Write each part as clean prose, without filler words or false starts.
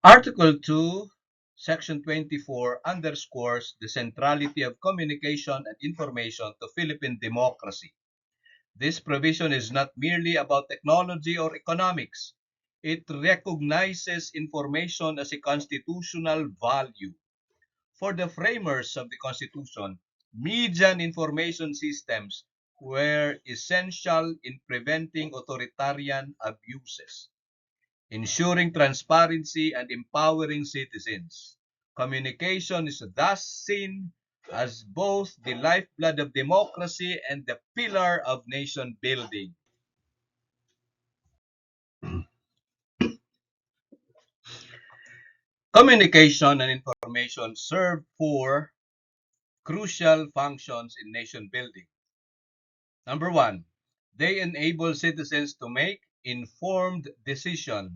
Article 2, Section 24 underscores the centrality of communication and information to Philippine democracy. This provision is not merely about technology or economics. It recognizes information as a constitutional value. For the framers of the Constitution, media and information systems were essential in preventing authoritarian abuses, ensuring transparency and empowering citizens. Communication is thus seen as both the lifeblood of democracy and the pillar of nation building. Communication and information serve four crucial functions in nation building. Number one, they enable citizens to make informed decisions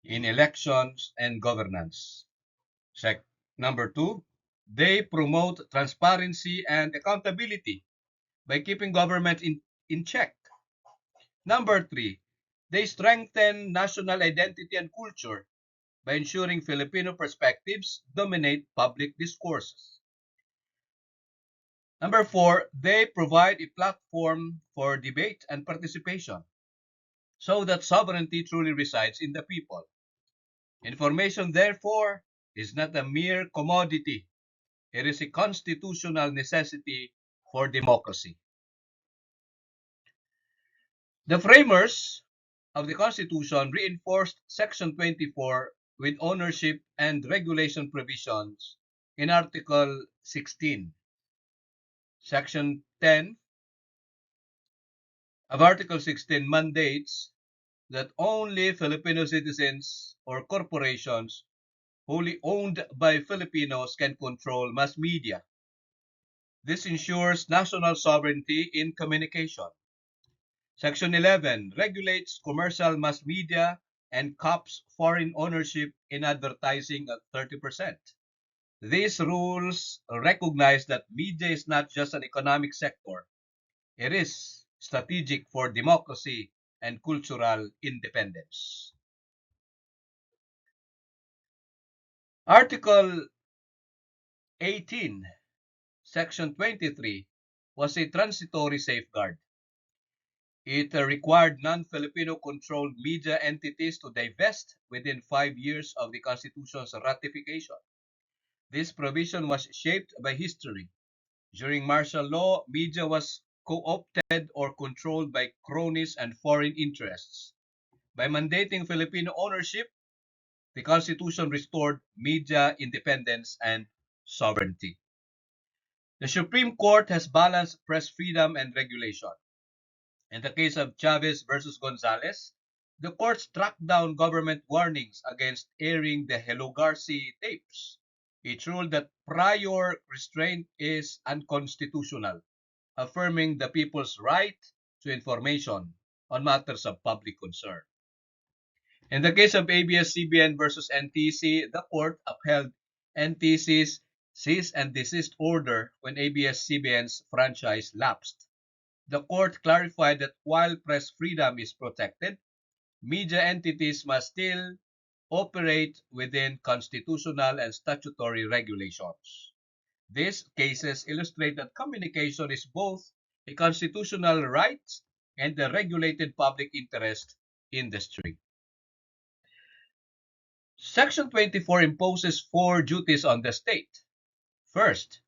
in elections and governance. Number two, they promote transparency and accountability by keeping government in check. Number three, they strengthen national identity and culture by ensuring Filipino perspectives dominate public discourses. Number four, they provide a platform for debate and participation so that sovereignty truly resides in the people. Information, therefore, is not a mere commodity. It is a constitutional necessity for democracy. The framers of the Constitution reinforced Section 24 with ownership and regulation provisions in Article 16. Section 10 of Article 16 mandates that only Filipino citizens or corporations wholly owned by Filipinos can control mass media. This ensures national sovereignty in communication. Section 11 regulates commercial mass media and caps foreign ownership in advertising at 30%. These rules recognize that media is not just an economic sector, it is strategic for democracy and cultural independence. Article 18, Section 23 was a transitory safeguard. It required non-Filipino controlled media entities to divest within 5 years of the Constitution's ratification. This provision was shaped by history. During martial law, media was co-opted or controlled by cronies and foreign interests. By mandating Filipino ownership, the Constitution restored media independence and sovereignty. The Supreme Court has balanced press freedom and regulation. In the case of Chavez versus Gonzalez, the court struck down government warnings against airing the Hello Garci tapes. It ruled that prior restraint is unconstitutional, affirming the people's right to information on matters of public concern. In the case of ABS-CBN versus NTC, the court upheld NTC's cease and desist order when ABS-CBN's franchise lapsed. The court clarified that while press freedom is protected, media entities must still operate within constitutional and statutory regulations. These cases illustrate that communication is both a constitutional right and a regulated public interest industry. Section 24 imposes four duties on the state. First,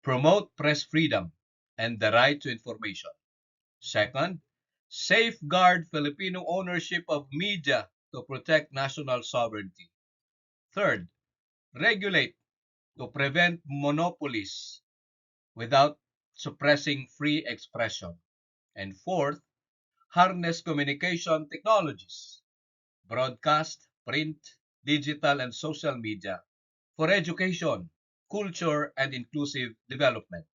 promote press freedom and the right to information. Second, safeguard Filipino ownership of media to protect national sovereignty. Third, regulate to prevent monopolies without suppressing free expression. And fourth, harness communication technologies, broadcast, print, digital, and social media for education, culture, and inclusive development.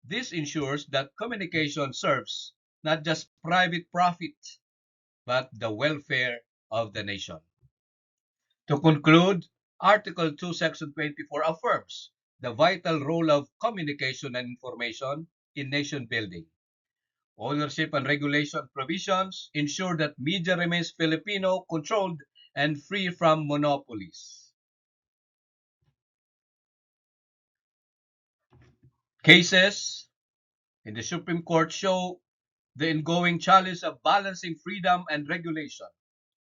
This ensures that communication serves not just private profit, but the welfare of the nation. To conclude, Article 2, Section 24 affirms the vital role of communication and information in nation building. Ownership and regulation provisions ensure that media remains Filipino controlled and free from monopolies. Cases in the Supreme Court show the ongoing challenge of balancing freedom and regulation.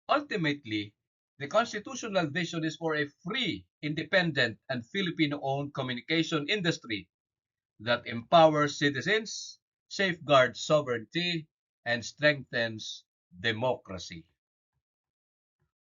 Ultimately, the constitutional vision is for a free, independent, and Filipino-owned communication industry that empowers citizens, safeguards sovereignty, and strengthens democracy.